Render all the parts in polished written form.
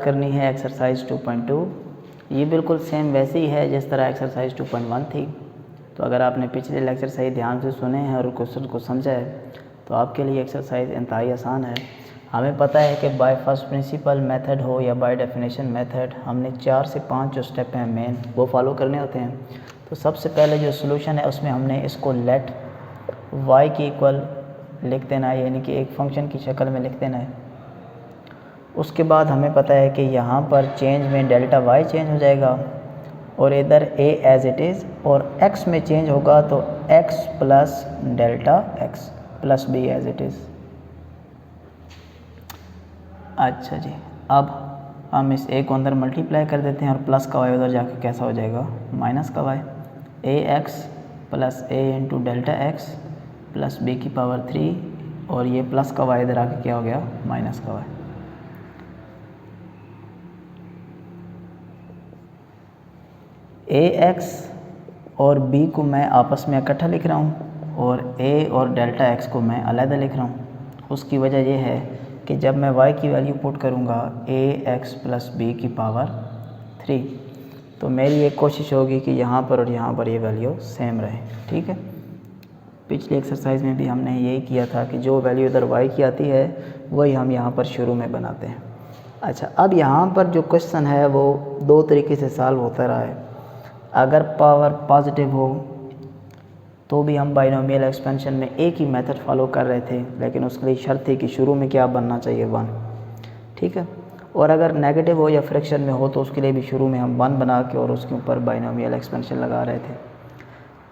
करनी है एक्सरसाइज 2.2। ये बिल्कुल सेम वैसे ही है जिस तरह एक्सरसाइज 2.1 थी। तो अगर आपने पिछले लेक्चर सही ध्यान से सुने हैं और क्वेश्चन को समझा है तो आपके लिए एक्सरसाइज इंतहाई आसान है। हमें पता है कि बाय फर्स्ट प्रिंसिपल मेथड हो या बाय डेफिनेशन मेथड, हमने 4 से 5 जो स्टेप हैं मेन वो फॉलो करने होते हैं। तो सबसे पहले जो सोल्यूशन है उसमें हमने इसको लेट y की इक्वल लिख देना है, यानी कि एक फंक्शन की शक्ल में लिख देना है। उसके बाद हमें पता है कि यहाँ पर चेंज में डेल्टा y चेंज हो जाएगा और इधर a एज इट इज़, और x में चेंज होगा तो x plus delta x plus b as it is. अच्छा जी, अब हम इस a को अंदर मल्टीप्लाई कर देते हैं और प्लस का y उधर जाकर कैसा हो जाएगा, माइनस का y। ax plus a into delta x plus b की पावर 3, और ये प्लस का y इधर आके क्या हो गया, माइनस का y। ax और b को मैं आपस में इकट्ठा लिख रहा हूँ और a और डेल्टा x को मैं अलग लिख रहा हूँ। उसकी वजह यह है कि जब मैं y की वैल्यू पुट करूँगा ax प्लस b की पावर 3, तो मेरी एक कोशिश होगी कि यहाँ पर और यहाँ पर ये वैल्यू सेम रहे। ठीक है, पिछली एक्सरसाइज में भी हमने यही किया था कि जो वैल्यू इधर y की आती है वही हम यहाँ पर शुरू में बनाते हैं। अच्छा, अब यहाँ पर जो क्वेश्चन है वो दो तरीके से सॉल्व होता रहा है। अगर पावर पॉजिटिव हो तो भी हम बाइनोमियल एक्सपेंशन में एक ही मेथड फॉलो कर रहे थे, लेकिन उसके लिए शर्त थी कि शुरू में क्या बनना चाहिए, 1। ठीक है, और अगर नेगेटिव हो या फ्रैक्शन में हो तो उसके लिए भी शुरू में हम 1 बना के और उसके ऊपर बाइनोमियल एक्सपेंशन लगा रहे थे।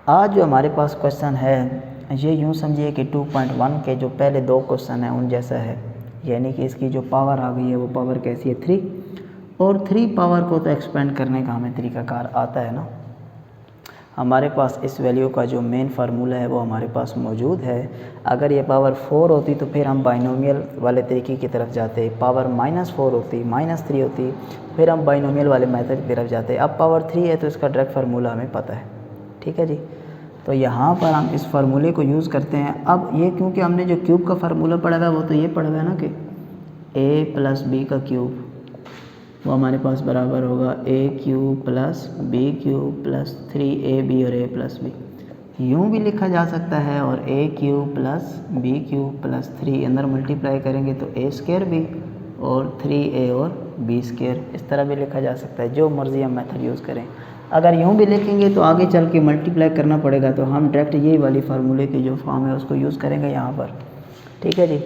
आज जो हमारे पास क्वेश्चन है ये यूँ समझिए कि 2.1 के जो पहले दो क्वेश्चन हैं उन जैसा है, यानी कि इसकी जो पावर आ गई है वो पावर कैसी है, 3। और 3 पावर को तो एक्सपेंड करने का हमें तरीकाकार आता है ना। हमारे पास इस वैल्यू का जो मेन फार्मूला है वो हमारे पास मौजूद है। अगर ये पावर 4 होती तो फिर हम बाइनोमियल वाले तरीके की तरफ जाते, पावर -4 होती, -3 होती, फिर हम बाइनोमियल वाले मेथड की तरफ जाते। अब पावर 3 है तो इसका डायरेक्ट फार्मूला हमें पता है। ठीक है जी, तो यहाँ पर हम इस फार्मूले को यूज़ करते हैं। अब ये क्योंकि हमने जो क्यूब का फार्मूला पढ़ा हुआ वो तो ये पढ़ा हुआ है ना कि a प्लस बी का क्यूब वो हमारे पास बराबर होगा a cube plus b cube plus 3ab और a प्लस b। यूँ भी लिखा जा सकता है, और a cube plus b cube plus 3 अंदर मल्टीप्लाई करेंगे तो a स्क्वायर b और 3a और b स्क्वायर, इस तरह भी लिखा जा सकता है। जो मर्ज़ी हम मेथड यूज़ करें। अगर यूँ भी लिखेंगे तो आगे चल के मल्टीप्लाई करना पड़ेगा, तो हम डायरेक्ट यही वाली फार्मूले की जो फॉर्म है उसको यूज़ करेंगे यहाँ पर। ठीक है जी,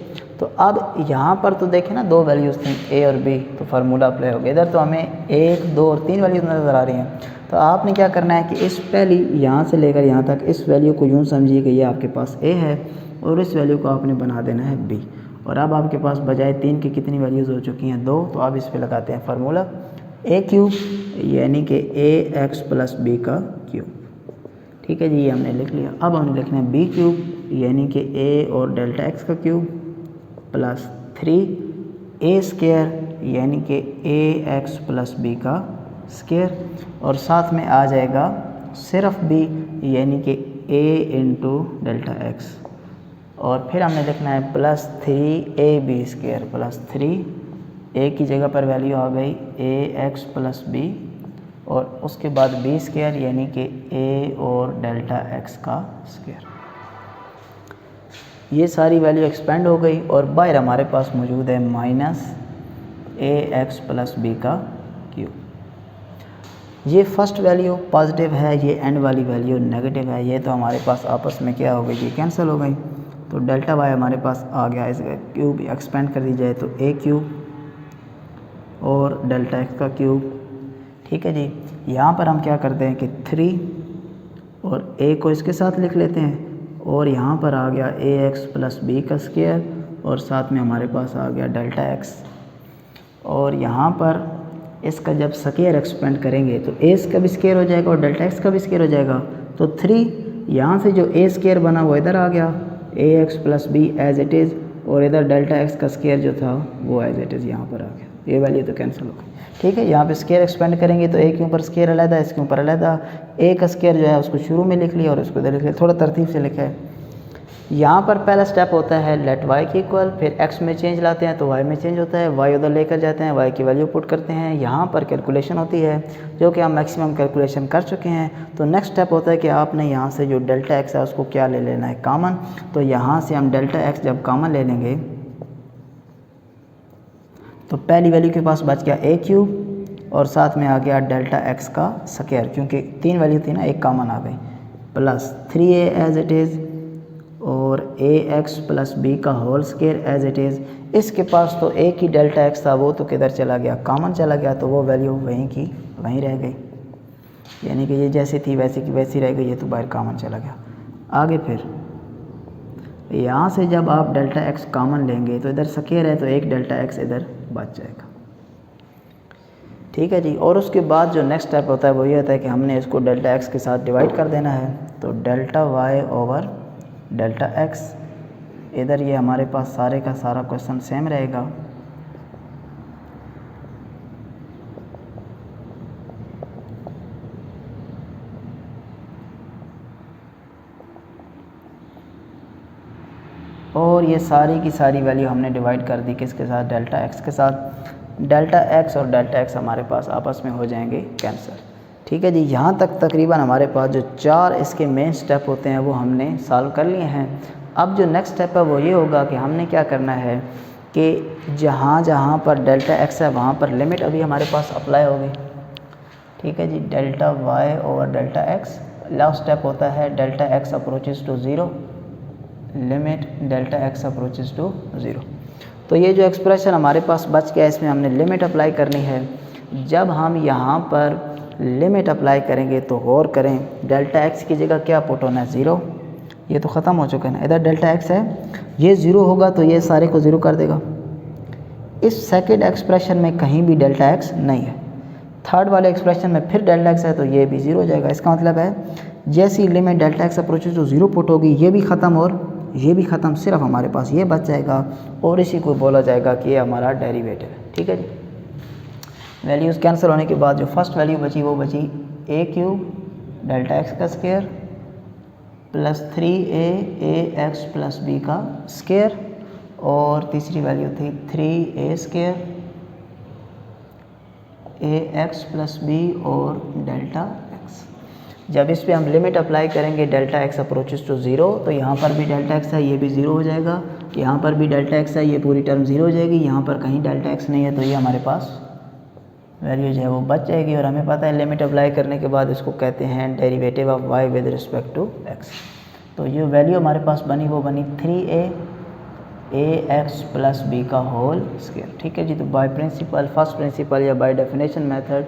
तो अब यहाँ पर तो देखें ना, दो वैल्यूज़ थी a और b, तो फार्मूला अप्लाई हो गया। इधर तो हमें 1, 2 और 3 वैल्यूज़ नज़र आ रही हैं। तो आपने क्या करना है कि इस पहली यहाँ से लेकर यहाँ तक इस वैल्यू को यूँ समझिए कि ये आपके पास a है और इस वैल्यू को आपने बना देना है b। और अब आपके पास बजाय 3 की कितनी वैल्यूज़ हो चुकी हैं, 2। तो अब इस पर लगाते हैं फार्मूला a क्यूब यानी कि ax प्लस b का क्यूब। ठीक है जी, ये हमने लिख लिया। अब हमने लिखना है b क्यूब यानी कि a और डेल्टा x का क्यूब प्लस 3a स्क्वायर यानी कि ax प्लस b का स्क्वायर, और साथ में आ जाएगा सिर्फ b यानी कि a इंटू डेल्टा x। और फिर हमने लिखना है plus 3ab square plus 3a की जगह पर वैल्यू आ गई ax प्लस b, और उसके बाद b स्क्वायर यानी कि a और डेल्टा x का स्क्वायर। ये सारी वैल्यू एक्सपेंड हो गई और बाहर हमारे पास मौजूद है -ax प्लस b का क्यूब। ये फर्स्ट वैल्यू पॉजिटिव है, ये एंड वाली वैल्यू नेगेटिव है। ये तो हमारे पास आपस में क्या हो गई, ये कैंसिल हो गई। तो डेल्टा y हमारे पास आ गया, इसका क्यूब एक्सपेंड कर दी जाए तो a क्यूब और डेल्टा x का क्यूब। ठीक है जी, यहाँ पर हम क्या करते हैं कि 3 और a को इसके साथ लिख लेते हैं, और यहाँ पर आ गया ax प्लस b का स्क्वायर और साथ में हमारे पास आ गया डेल्टा x। और यहाँ पर इसका जब स्क्वायर एक्सपेंड करेंगे तो a का भी स्क्वायर हो जाएगा और डेल्टा x का भी स्क्वायर हो जाएगा। तो 3 यहाँ से जो a स्क्वायर बना वो इधर आ गया, ax plus b as it is, और इधर डेल्टा x का स्क्वायर जो था वो एज इट इज़ यहाँ पर आ गया। ये वैल्यू तो कैंसिल हो गई। ठीक है, यहाँ पे स्क्वायर एक्सपेंड करेंगे तो a के ऊपर स्क्वायर अलग है, इसके ऊपर अलग। a का स्क्वायर जो है उसको शुरू में लिख लिया और उसको इधर लिख लिया, थोड़ा तरतीब से लिखा है। यहाँ पर पहला स्टेप होता है लेट y की इक्वल, फिर x में चेंज लाते हैं तो y में चेंज होता है, y उधर लेकर जाते हैं, y की वैल्यू पुट करते हैं, यहाँ पर कैलकुलेशन होती है जो कि हम मैक्सिमम कैलकुलेशन कर चुके हैं। तो नेक्स्ट स्टेप होता है कि आपने यहाँ से जो डेल्टा x है उसको क्या ले लेना है, कॉमन। तो यहाँ से हम डेल्टा x जब कॉमन ले लेंगे तो पहली वैल्यू के पास बच गया a क्यूब और साथ में आ गया डेल्टा x का स्क्वायर, क्योंकि 3 वैल्यू थी ना, एक कॉमन आ गई, plus 3a as it is और ax प्लस b का whole square as it is. इसके पास तो एक ही डेल्टा x था, वो तो किधर चला गया, कॉमन चला गया, तो वो वैल्यू वहीं की वहीं रह गई, यानी कि ये जैसी थी वैसी की वैसी रह गई, ये तो बाहर कॉमन चला गया। आगे फिर यहाँ से जब आप डेल्टा x कॉमन लेंगे तो इधर स्क्वायर है तो एक डेल्टा x इधर बच जाएगा, ठीक है जी। और उसके बाद जो नेक्स्ट स्टेप होता है वो ये होता है कि हमने इसको डेल्टा x के साथ डिवाइड कर देना है, तो delta y over delta x, इधर ये हमारे पास सारे का सारा क्वेश्चन सेम रहेगा। और ये सारी की सारी वैल्यू हमने डिवाइड कर दी किसके साथ, डेल्टा x के साथ। डेल्टा x और डेल्टा x हमारे पास आपस में हो जाएंगे कैंसिल, ठीक है जी। यहाँ तक तकरीबन हमारे पास जो 4 इसके मेन स्टेप होते हैं वो हमने सॉल्व कर लिए हैं। अब जो नेक्स्ट स्टेप है वो ये होगा कि हमने क्या करना है कि जहाँ जहाँ पर डेल्टा x है वहाँ पर लिमिट अभी हमारे पास अप्लाई होगी, ठीक है जी। Delta y over delta x, last step होता है delta x approaches to 0, limit delta x approaches to 0। तो ये जो एक्सप्रेशन हमारे पास बच गया इसमें हमने लिमिट अप्लाई करनी है। जब हम यहाँ पर लिमिट अप्लाई करेंगे तो गौर करें, डेल्टा x की जगह क्या पुट होना है, 0। ये तो ख़त्म हो चुका है ना, इधर डेल्टा x है, ये 0 होगा तो ये सारे को 0 कर देगा। इस सेकंड एक्सप्रेशन में कहीं भी डेल्टा x नहीं है, थर्ड वाले एक्सप्रेशन में फिर डेल्टा x है तो ये भी 0 हो जाएगा। इसका मतलब है जैसी limit delta x approaches to 0 put होगी ये भी ख़त्म और ये भी ख़त्म, सिर्फ हमारे पास ये बच जाएगा और इसी को बोला जाएगा कि ये हमारा डेरिवेटिव है, ठीक है जी। वैल्यूज़ कैंसिल होने के बाद जो फर्स्ट वैल्यू बची वो बची a क्यूब डेल्टा x का square plus 3a ax plus b का स्क्वायर, और तीसरी वैल्यू थी 3a square ax plus b और डेल्टा x। जब इस पे हम लिमिट अप्लाई करेंगे डेल्टा x अप्रोचेस टू 0, तो यहाँ पर भी डेल्टा x है, ये भी 0 हो जाएगा, यहाँ पर भी डेल्टा x है, ये पूरी टर्म 0 हो जाएगी, यहाँ पर कहीं डेल्टा x नहीं है तो ये हमारे पास वैल्यू जो है वो बच जाएगी। और हमें पता है लिमिट अप्लाई करने के बाद इसको कहते हैं derivative of y with respect to x। तो ये वैल्यू हमारे पास बनी वो बनी 3a ax प्लस b का होल स्क्वायर, ठीक है जी। तो बाय प्रिंसिपल, फर्स्ट प्रिंसिपल या बाय डेफिनेशन मेथड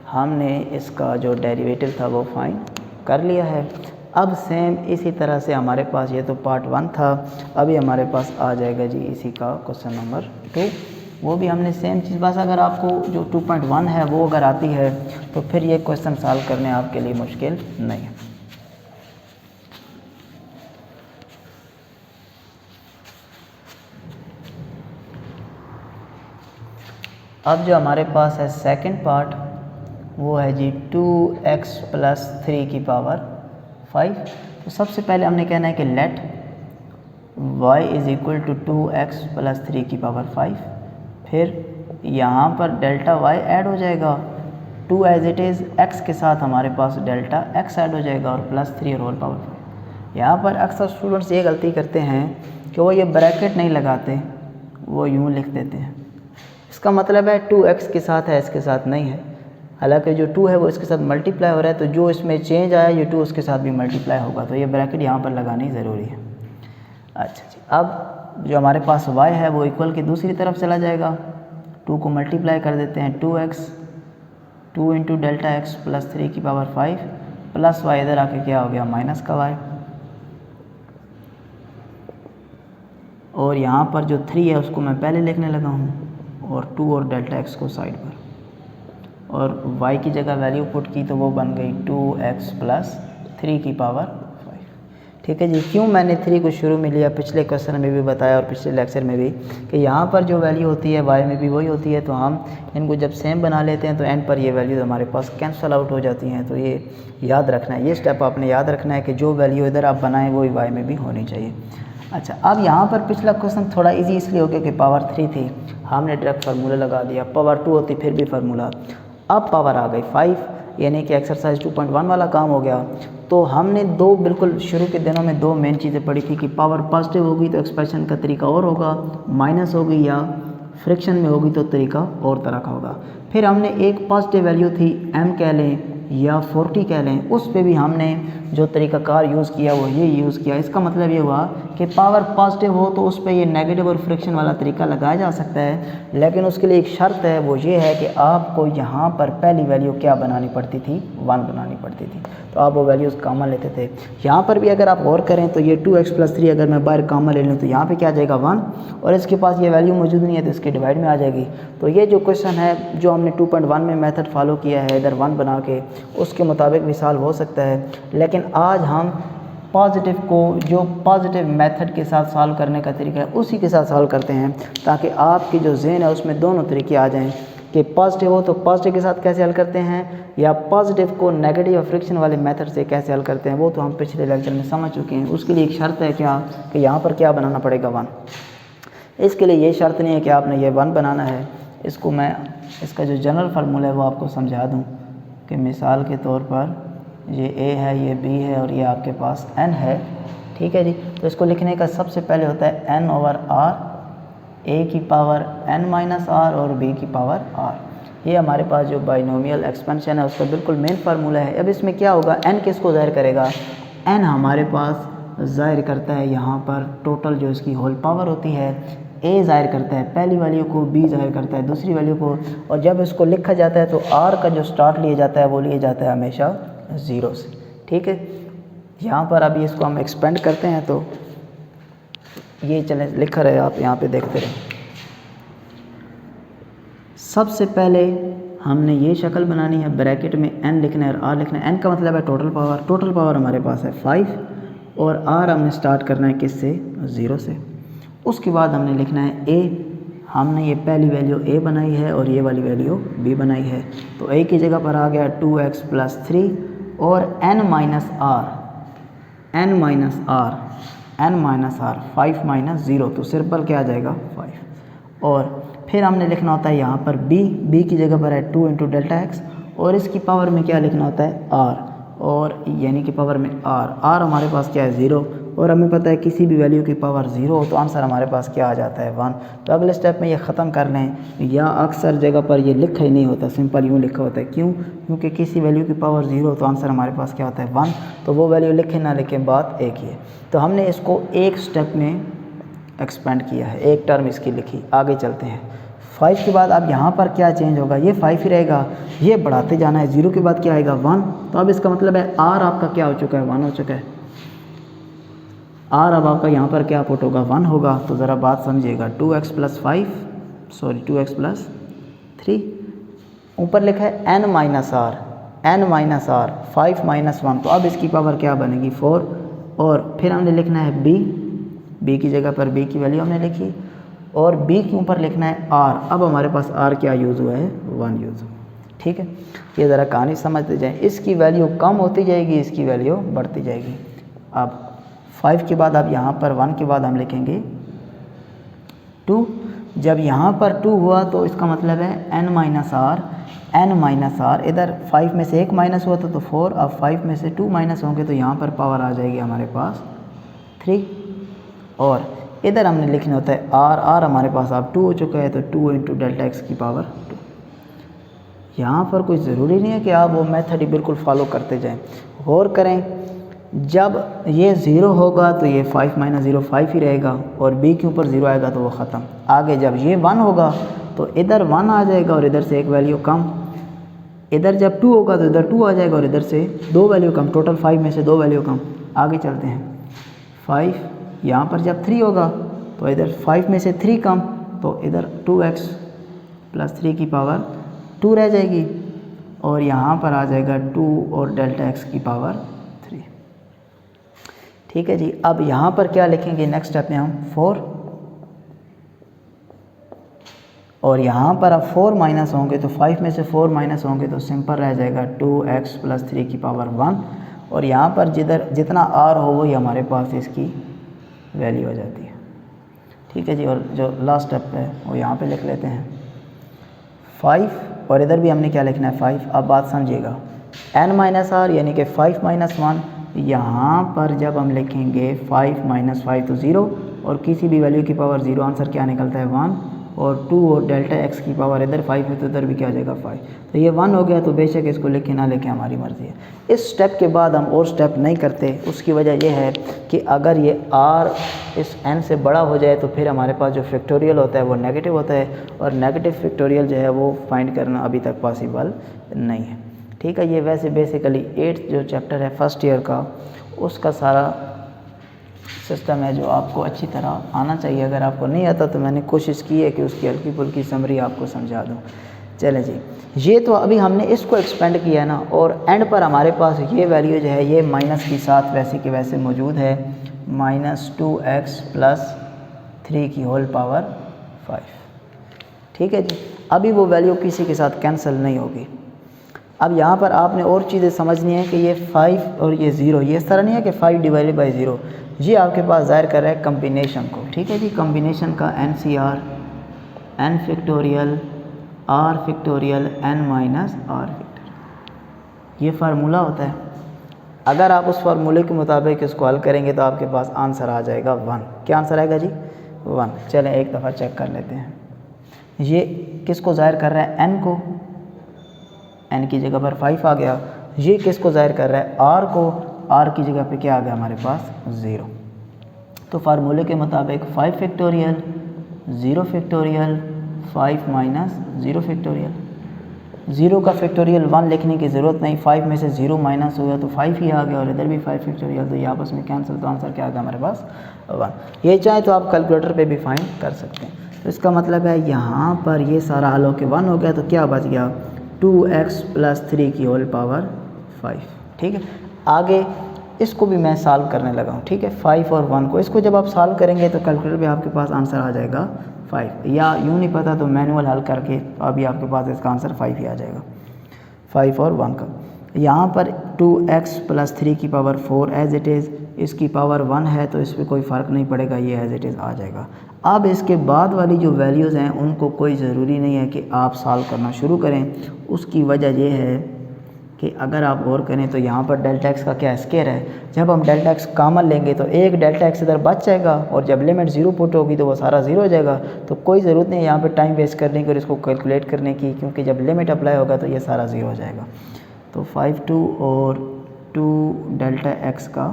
हमने इसका जो डेरिवेटिव था वो फाइंड कर लिया है। अब सेम इसी तरह से हमारे पास, ये तो पार्ट 1 था, अभी हमारे पास आ जाएगा जी इसी का क्वेश्चन नंबर 2, वो भी हमने सेम चीज़, बस अगर आपको जो 2.1 है वो अगर आती है तो फिर ये क्वेश्चन सॉल्व करने आपके लिए मुश्किल नहीं है। अब जो हमारे पास है सेकंड पार्ट वो है जी 2x प्लस 3 की पावर 5। तो सबसे पहले हमने कहना है कि let y is equal to 2x plus 3 की पावर 5, फिर यहाँ पर डेल्टा y ऐड हो जाएगा, 2 एज इट इज़, x के साथ हमारे पास डेल्टा x ऐड हो जाएगा और प्लस 3 और होल पावर 5। यहाँ पर अक्सर स्टूडेंट्स ये गलती करते हैं कि वो ये ब्रैकेट नहीं लगाते, वो यूँ लिख देते हैं। इसका मतलब है 2x के साथ है, इसके साथ नहीं है, हालांकि जो 2 है वो इसके साथ मल्टीप्लाई हो रहा है, तो जो इसमें चेंज आया ये 2 उसके साथ भी मल्टीप्लाई होगा, तो ये ब्रैकेट यहाँ पर लगानी ज़रूरी है। अच्छा जी, अब जो हमारे पास y है वो इक्वल की दूसरी तरफ चला जाएगा, 2 को मल्टीप्लाई कर देते हैं, 2x 2 into delta x plus 3 की पावर 5 प्लस y, इधर आके क्या हो गया माइनस का y, और यहाँ पर जो 3 है उसको मैं पहले लिखने लगा हूँ और 2 और डेल्टा x को साइड पर, और y की जगह वैल्यू पुट की तो वो बन गई 2x प्लस 3 की पावर 5। ठीक है जी। क्यों मैंने 3 को शुरू में लिया, पिछले क्वेश्चन में भी बताया और पिछले लेक्चर में भी, कि यहाँ पर जो वैल्यू होती है y में भी वही होती है, तो हम इनको जब सेम बना लेते हैं तो एंड पर ये वैल्यूज़ हमारे पास कैंसिल आउट हो जाती हैं। तो ये याद रखना है, ये स्टेप आपने याद रखना है कि जो वैल्यू इधर आप बनाएं वही y में भी होनी चाहिए। अच्छा, अब यहाँ पर पिछला क्वेश्चन थोड़ा ईजी इसलिए हो गया कि पावर 3 थी, हमने डायरेक्ट फार्मूला लगा दिया। पावर 2 होती फिर भी फार्मूला, अब पावर आ गई 5, यानी कि एक्सरसाइज 2.1 वाला काम हो गया। तो हमने दो बिल्कुल शुरू के दिनों में दो मेन चीज़ें पढ़ी थी कि पावर पॉजिटिव होगी तो एक्सप्रेशन का तरीका और होगा, माइनस होगी या फ्रैक्शन में होगी तो तरीका और तरह का होगा। फिर हमने एक पॉजिटिव वैल्यू थी m कह लें या 40 कह लें, उस पे भी हमने जो तरीक़ाकार यूज़ किया वो ये यूज़ किया। इसका मतलब ये हुआ कि पावर पॉजिटिव हो तो उस पे ये नेगेटिव और फ्रैक्शन वाला तरीका लगाया जा सकता है, लेकिन उसके लिए एक शर्त है, वो ये है कि आपको यहाँ पर पहली वैल्यू क्या बनानी पड़ती थी, 1 बनानी पड़ती थी। तो आप वो वैल्यूज़ कॉमन लेते थे। यहाँ पर भी अगर आप गौर करें तो ये 2x + 3 अगर मैं बाहर कॉमन ले लूँ तो यहाँ पे क्या आ जाएगा 1, और इसके पास ये वैल्यू मौजूद नहीं है तो इसके डिवाइड में आ जाएगी। तो ये जो क्वेश्चन है जो हमने 2.1 में मेथड फॉलो किया है इधर 1 बना के, उसके मुताबिक भी सॉल्व हो सकता है। लेकिन आज हम पॉजिटिव को जो पॉजिटिव मेथड के साथ सॉल्व करने का तरीका है उसी के साथ सॉल्व करते हैं, ताकि आपकी जो ज़हन है उसमें दोनों तरीके आ जाएं कि पॉजिटिव हो तो पॉजिटिव के साथ कैसे हल करते हैं, या पॉजिटिव को नेगेटिव या फ्रिक्शन वाले मेथड से कैसे हल करते हैं। वो तो हम पिछले लेक्चर में समझ चुके हैं। उसके लिए एक शर्त है क्या कि यहाँ पर क्या बनाना पड़ेगा 1। इसके लिए ये शर्त नहीं है कि आपने ये 1 बनाना है। इसको मैं इसका जो जनरल फार्मूला है वो आपको समझा दूँ कि मिसाल के तौर पर ये a है, ये b है और ये आपके पास n है, ठीक है जी। तो इसको लिखने का सबसे पहले होता है n/r, a की पावर n-r और b की पावर r। ये हमारे पास जो बाइनोमियल एक्सपेंशन है उसका बिल्कुल मेन फार्मूला है। अब इसमें क्या होगा, n किसको ज़ाहिर करेगा, n हमारे पास ज़ाहिर करता है यहाँ पर टोटल जो इसकी होल पावर होती है, a ज़ाहिर करता है पहली वैल्यू को, b ज़ाहिर करता है दूसरी वैल्यू को, और जब इसको लिखा जाता है तो r का जो स्टार्ट लिया जाता है वो लिया जाता है हमेशा 0 से, ठीक है। यहाँ पर अभी इसको हम एक्सपेंड करते हैं तो ये चले लिखा रहे, आप यहाँ पे देखते रहे। सबसे पहले हमने ये शक्ल बनानी है, ब्रैकेट में n लिखना है और r लिखना है। n का मतलब है टोटल पावर, टोटल पावर हमारे पास है 5, और r हमने स्टार्ट करना है किससे, 0 से। उसके बाद हमने लिखना है a, हमने ये पहली वैल्यू a बनाई है और ये वाली वैल्यू b बनाई है। तो a की जगह पर आ गया 2x + 3 और n - r, 5 - 0, तो सिंपल क्या आ जाएगा 5। और फिर हमने लिखना होता है यहाँ पर b की जगह पर है 2 × Δx, और इसकी पावर में क्या लिखना होता है r, और यानी कि पावर में r हमारे पास क्या है 0, और हमें पता है किसी भी वैल्यू की पावर 0 हो तो आंसर हमारे पास क्या आ जाता है 1। तो अगले स्टेप में ये ख़त्म कर लें, या अक्सर जगह पर ये लिखा ही नहीं होता, सिंपल यूँ लिखा होता है। क्यों, क्योंकि किसी वैल्यू की पावर 0 हो तो आंसर हमारे पास क्या होता है 1। तो वो वैल्यू लिखे ना लिखें, बात एक ही है। तो हमने इसको एक स्टेप में एक्सपेंड किया है, एक टर्म इसकी लिखी। आगे चलते हैं। 5 के बाद अब यहाँ पर क्या चेंज होगा, ये 5 ही रहेगा, ये बढ़ाते जाना है। 0 के बाद क्या आएगा 1। तो अब इसका मतलब है r आपका क्या हो चुका है, 1 हो चुका है। r अब आपका यहाँ पर क्या पुट होगा, 1 होगा। तो ज़रा बात समझिएगा, 2x + 3, ऊपर लिखा है n - r, 5 - 1, तो अब इसकी पावर क्या बनेगी 4। और फिर हमने लिखना है b की जगह पर b की वैल्यू हमने लिखी, और b के ऊपर लिखना है r। अब हमारे पास r क्या यूज़ हुआ है, 1 यूज़ हुआ, ठीक है। ये ज़रा कहानी समझते जाएं, इसकी वैल्यू कम होती जाएगी, इसकी वैल्यू बढ़ती जाएगी। अब 5 के बाद, अब यहाँ पर 1 के बाद हम लिखेंगे 2। जब यहाँ पर 2 हुआ तो इसका मतलब है n - r, इधर 5 में से 1 माइनस हुआ तो 4, अब 5 में से 2 माइनस होंगे तो यहाँ पर पावर आ जाएगी हमारे पास 3, और इधर हमने लिखना होता है r हमारे पास अब 2 हो चुका है, तो 2 × Δx की पावर 2। यहाँ पर कोई ज़रूरी नहीं है कि आप वो मेथड ही बिल्कुल फॉलो करते जाएं। गौर करें, जब ये 0 होगा तो ये 5 - 0 5 ही रहेगा, और b के ऊपर 0 आएगा तो वो ख़त्म। आगे जब ये 1 होगा तो इधर 1 आ जाएगा और इधर से एक वैल्यू कम। इधर जब 2 होगा तो इधर 2 आ जाएगा और इधर से 2 वैल्यू कम, टोटल 5 में से 2 वैल्यू कम। आगे चलते हैं। 5 यहाँ पर जब 3 होगा तो इधर 5 में से 3 कम, तो इधर 2x + 3 की पावर 2 रह जाएगी, और यहाँ पर आ जाएगा 2 और Δx की पावर 3। ठीक है जी। अब यहाँ पर क्या लिखेंगे नेक्स्ट स्टेप में हम 4, और यहाँ पर अब 4 माइनस होंगे तो 5 में से 4 माइनस होंगे तो सिंपल रह जाएगा 2x प्लस 3 की पावर 1, और यहाँ पर जितना r हो वही हमारे पास इसकी वैल्यू हो जाती है। ठीक है जी। और जो लास्ट स्टेप है वो यहाँ पे लिख लेते हैं 5, और इधर भी हमने क्या लिखना है 5। अब बात समझिएगा, n माइनस आर यानी कि 5 माइनस 1, यहाँ पर जब हम लिखेंगे 5 माइनस 5 तो 0, और किसी भी वैल्यू की पावर 0, आंसर क्या निकलता है 1, और 2 और डेल्टा x की पावर इधर 5 है तो इधर भी क्या हो जाएगा 5। तो ये 1 हो गया, तो बेशक इसको लिखे ना लिखे हमारी मर्ज़ी है। इस स्टेप के बाद हम और स्टेप नहीं करते, उसकी वजह यह है कि अगर ये r इस n से बड़ा हो जाए तो फिर हमारे पास जो फैक्टोरियल होता है वो नेगेटिव होता है, और नेगेटिव फैक्टोरियल जो है वो फाइंड करना अभी तक पॉसिबल नहीं है। ठीक है। ये वैसे बेसिकली 8th जो चैप्टर है फर्स्ट ईयर का, उसका सारा सिस्टम है जो आपको अच्छी तरह आना चाहिए। अगर आपको नहीं आता तो मैंने कोशिश की है कि उसकी हल्की फुल्की समरी आपको समझा दूँ। चलें जी, ये तो अभी हमने इसको एक्सपेंड किया ना, और एंड पर हमारे पास ये वैल्यू जो है ये माइनस के साथ वैसे के वैसे मौजूद है, -2x प्लस 3 की होल पावर 5। ठीक है जी। अभी वो वैल्यू किसी के साथ कैंसिल नहीं होगी। अब यहाँ पर आपने और चीज़ें समझनी है कि ये 5 और ये 0, ये इस तरह नहीं है कि 5 डिवाइडेड बाई 0, ये आपके पास ज़ाहिर कर रहा है कम्बिनेशन को। ठीक है जी। कम्बिनेशन का NCR n factorial r factorial n minus r factorial, ये फार्मूला होता है। अगर आप उस फार्मूले के मुताबिक इसको हल करेंगे तो आपके पास आंसर आ जाएगा 1। क्या आंसर आएगा जी? 1। चलें एक दफ़ा चेक कर लेते हैं। ये किसको ज़ाहिर कर रहा है? n को, n की जगह पर 5 आ गया। ये किसको ज़ाहिर कर रहा है? r को, r की जगह पे क्या आ गया हमारे पास? 0। तो फार्मूले के मुताबिक 5 फैक्टोरियल 0 फैक्टोरियल 5 माइनस 0 फैक्टोरियल। 0 का फैक्टोरियल 1 लिखने की ज़रूरत नहीं, 5 में से 0 माइनस हो गया तो 5 ही आ गया, और इधर भी 5 फैक्टोरियल, तो ये आपस में कैंसिल, तो आंसर क्या आ गया हमारे पास? 1। ये चाहे तो आप कैलकुलेटर पे भी फाइंड कर सकते हैं। तो इसका मतलब है यहाँ पर ये सारा हल होकर 1 हो गया, तो क्या बच गया? 2x प्लस 3 की होल पावर 5। ठीक है। आगे इसको भी मैं सॉल्व करने लगा हूँ। ठीक है। 5 और 1 को, इसको जब आप सॉल्व करेंगे तो कैलकुलेटर पे आपके पास आंसर आ जाएगा 5, या यूँ नहीं पता तो मैनुअल हल करके अभी आपके पास इसका आंसर 5 ही आ जाएगा, 5 और 1 का। यहाँ पर 2x प्लस 3 की पावर 4 एज इट इज़, इसकी पावर 1 है तो इस पर कोई फ़र्क नहीं पड़ेगा, ये एज इट इज़ आ जाएगा। अब इसके बाद वाली जो वैल्यूज़ हैं उनको कोई ज़रूरी नहीं है कि आप सॉल्व करना शुरू करें। उसकी वजह यह है कि अगर आप गौर करें तो यहाँ पर डेल्टा एक्स का क्या स्क्वायर है। जब हम डेल्टा एक्स कॉमन लेंगे तो एक डेल्टा एक्स इधर बच जाएगा, और जब लिमिट 0 पुट होगी तो वो सारा 0 हो जाएगा। तो कोई ज़रूरत नहीं है यहाँ पर टाइम वेस्ट करने की और इसको कैलकुलेट करने की, क्योंकि जब लिमिट अप्लाई होगा तो ये सारा 0 हो जाएगा। तो 5 2 और 2 डेल्टा एक्स का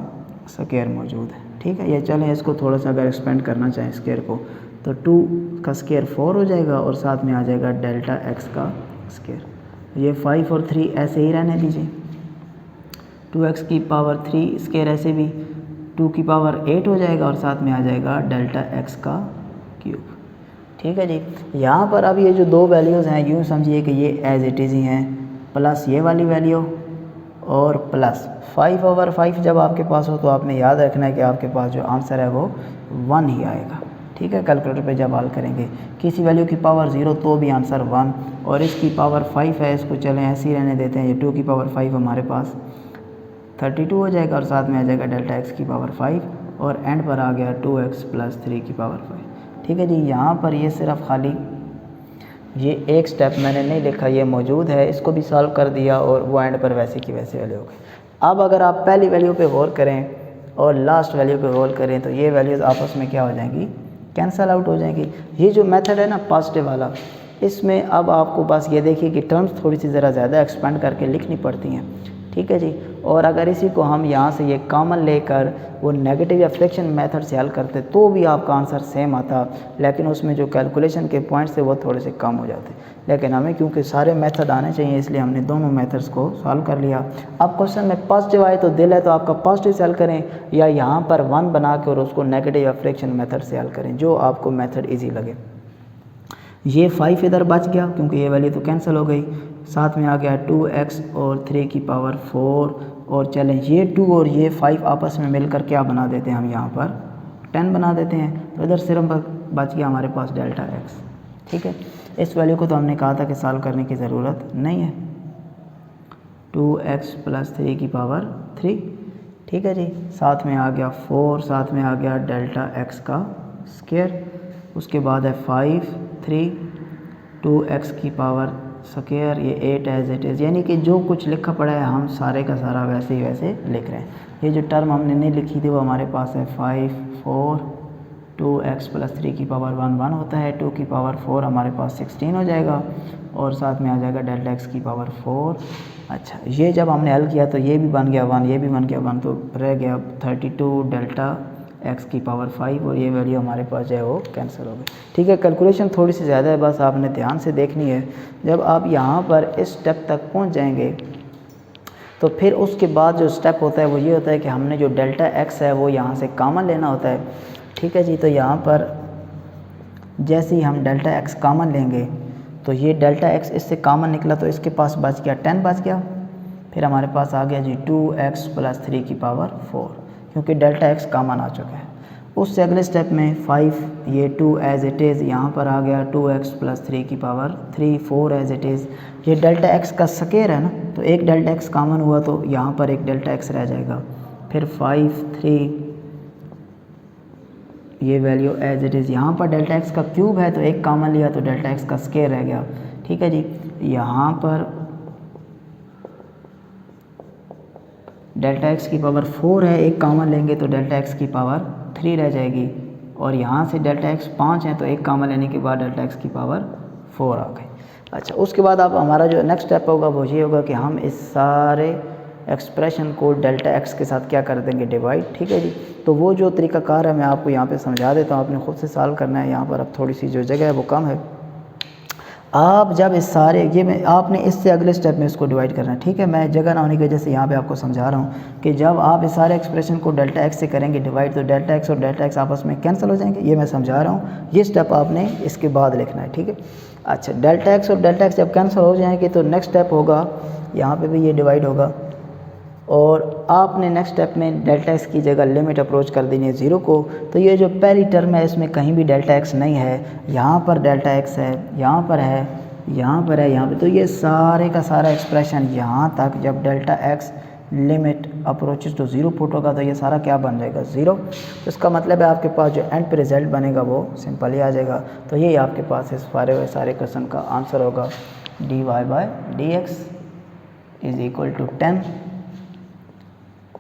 स्क्वायर मौजूद है। ठीक है। ये चलें इसको थोड़ा सा अगर एक्सपेंड करना चाहें स्क्वायर को, तो 2 का स्क्वायर 4 हो जाएगा, और साथ में आ जाएगा डेल्टा एक्स का स्क्वायर। ये 5 और 3 ऐसे ही रहने दीजिए। 2x की पावर 3 स्क्वायर ऐसे भी 2 की पावर 8 हो जाएगा, और साथ में आ जाएगा डेल्टा x का क्यूब। ठीक है जी। यहाँ पर अब ये जो दो वैल्यूज़ हैं यूँ समझिए कि ये एज इट इज़ ही हैं, प्लस ये वाली वैल्यू और प्लस 5 ओवर 5 जब आपके पास हो तो आपने याद रखना है कि आपके पास जो आंसर है वो 1 ही आएगा। ठीक है। कैलकुलेटर पे जब हल करेंगे किसी वैल्यू की पावर 0 तो भी आंसर 1, और इसकी पावर 5 है, इसको चलें ऐसे ही रहने देते हैं। ये 2 की पावर 5 हमारे पास 32 हो जाएगा, और साथ में आ जाएगा डेल्टा एक्स की पावर 5, और एंड पर आ गया 2x प्लस 3 की पावर 5। ठीक है जी। यहाँ पर ये सिर्फ खाली ये एक स्टेप मैंने नहीं लिखा, ये मौजूद है, इसको भी सॉल्व कर दिया, और वो एंड पर वैसे की वैसे वैल्यू हो गई। अब अगर आप पहली वैल्यू पे गौर करें और लास्ट वैल्यू पे गौर करें तो ये वैल्यूज़ आपस में क्या हो जाएंगी? कैंसल आउट हो जाएंगी। ये जो मेथड है ना पॉजिटिव वाला, इसमें अब आपको बस ये देखिए कि टर्म्स थोड़ी सी ज़रा ज़्यादा एक्सपेंड करके लिखनी पड़ती हैं। ठीक है जी। और अगर इसी को हम यहाँ से ये कॉमन लेकर वो नेगेटिव या फ्रैक्शन मेथड से हल करते तो भी आपका आंसर सेम आता, लेकिन उसमें जो कैलकुलेशन के पॉइंट्स थे वो थोड़े से कम हो जाते। लेकिन हमें क्योंकि सारे मेथड आने चाहिए इसलिए हमने दोनों मेथड्स को सॉल्व कर लिया। अब क्वेश्चन में पॉजिटिव आए तो दिल है तो आपका पॉजिटिव से हल करें, या यहाँ पर 1 बना के और उसको नेगेटिव या फ्रैक्शन मेथड से हल करें, जो आपको मेथड ईजी लगे। ये 5 इधर बच गया क्योंकि ये वैल्यू तो कैंसिल हो गई, साथ में आ गया 2x और 3 की पावर 4 और चलें ये 2 और ये 5 आपस में मिलकर क्या बना देते हैं हम यहाँ पर 10 बना देते हैं। तो इधर सिर्फ बच गया हमारे पास डेल्टा एक्स। ठीक है, इस वैल्यू को तो हमने कहा था कि सॉल्व करने की ज़रूरत नहीं है। 2x + 3 की पावर 3। ठीक है जी, साथ में आ गया 4, साथ में आ गया डेल्टा एक्स का स्क्वायर, उसके बाद है 5, 3, 2x की पावर स्क्वायर, ये 8 एज इट इज़, यानी कि जो कुछ लिखा पड़ा है हम सारे का सारा वैसे ही वैसे लिख रहे हैं। ये जो टर्म हमने नहीं लिखी थी वो हमारे पास है 5, 4, 2x + 3 की पावर 1 1 होता है, 2 की पावर 4 हमारे पास 16 हो जाएगा और साथ में आ जाएगा डेल्टा एक्स की पावर 4। अच्छा, ये जब हमने हल किया तो ये भी बन गया 1, ये भी बन गया 1, तो रह गया 32 डेल्टा एक्स की पावर 5 और ये वैल्यू हमारे पास जो है वो कैंसिल हो गई। ठीक है, कैलकुलेशन थोड़ी सी ज़्यादा है, बस आपने ध्यान से देखनी है। जब आप यहाँ पर इस स्टेप तक पहुँच जाएंगे तो फिर उसके बाद जो स्टेप होता है वो ये होता है कि हमने जो डेल्टा एक्स है वो यहाँ से कॉमन लेना होता है। ठीक है जी, तो यहाँ पर जैसे ही हम डेल्टा एक्स कॉमन लेंगे तो ये डेल्टा एक्स इससे कॉमन निकला तो इसके पास बच गया 10 बच गया, फिर हमारे पास आ गया जी 2x + 3 की पावर 4, क्योंकि डेल्टा एक्स कॉमन आ चुका है। उससे अगले स्टेप में 5, ये 2 एज इट इज़, यहाँ पर आ गया 2x + 3 की पावर 3, 4 एज इट इज़। ये डेल्टा एक्स का स्क्वायर है ना, तो एक डेल्टा एक्स कॉमन हुआ तो यहाँ पर एक डेल्टा एक्स रह जाएगा, फिर 5, 3, ये वैल्यू एज इट इज़। यहाँ पर डेल्टा एक्स का क्यूब है तो एक कॉमन लिया तो डेल्टा एक्स का स्क्वायर रह गया। ठीक है जी, यहाँ पर डेल्टा एक्स की पावर 4 है, एक कॉमन लेंगे तो डेल्टा एक्स की पावर 3 रह जाएगी, और यहाँ से डेल्टा एक्स 5 है तो एक कॉमन लेने के बाद डेल्टा एक्स की पावर 4 आ गई। अच्छा, उसके बाद आप हमारा जो नेक्स्ट स्टेप होगा वो ये होगा कि हम इस सारे एक्सप्रेशन को डेल्टा एक्स के साथ क्या कर देंगे, डिवाइड। ठीक है जी, तो वो जो तरीक़ाकार है मैं आपको यहाँ पे समझा देता हूँ, आपने ख़ुद से सॉल्व करना है। यहाँ पर अब थोड़ी सी जो जगह है वो कम है। आप जब इस सारे ये में आपने इससे अगले स्टेप में इसको डिवाइड करना है। ठीक है, मैं जगह ना होने की वजह से यहाँ पे आपको समझा रहा हूँ कि जब आप इस सारे एक्सप्रेशन को डेल्टा एक्स से करेंगे डिवाइड तो डेल्टा एक्स और डेल्टा एक्स आपस में कैंसिल हो जाएंगे। ये मैं समझा रहा हूँ, ये स्टेप आपने इसके बाद लिखना है। ठीक है, अच्छा, डेल्टा एक्स और डेल्टा एक्स जब कैंसिल हो जाएंगे तो नेक्स्ट स्टेप होगा, यहाँ पर भी ये डिवाइड होगा और आपने नेक्स्ट स्टेप में डेल्टा एक्स की जगह लिमिट अप्रोच कर देनी है 0 को। तो ये जो पहली टर्म है इसमें कहीं भी डेल्टा एक्स नहीं है, यहाँ पर डेल्टा एक्स है, यहाँ पर है, यहाँ पर है, यहाँ पे, तो ये सारे का सारा एक्सप्रेशन यहाँ तक जब delta x limit approaches to 0 put होगा तो ये सारा क्या बन जाएगा, 0। तो इसका मतलब है आपके पास जो एंड पे रिज़ल्ट बनेगा वो सिंपल ही आ जाएगा। तो ये आपके पास इस सारे क्वेश्चन का आंसर होगा dy/dx = 10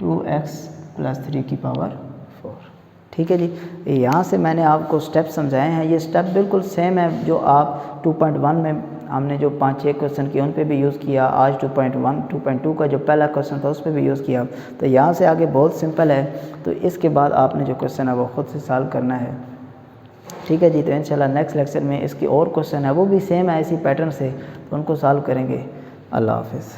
2x + 3 की पावर 4। ठीक है जी, यहाँ से मैंने आपको स्टेप समझाए हैं। ये स्टेप बिल्कुल सेम है जो आप 2.1 में हमने जो 5-6 क्वेश्चन किए उन पे भी यूज़ किया, आज 2.1 2.2 का जो पहला क्वेश्चन था उस पर भी यूज़ किया। तो यहाँ से आगे बहुत सिंपल है, तो इसके बाद आपने जो क्वेश्चन है वो ख़ुद से सॉल्व करना है। ठीक है जी, तो इंशाल्लाह नेक्स्ट लेक्चर में इसकी और क्वेश्चन है वो भी सेम है इसी पैटर्न से, तो उनको सॉल्व करेंगे। अल्लाह हाफ़िज़।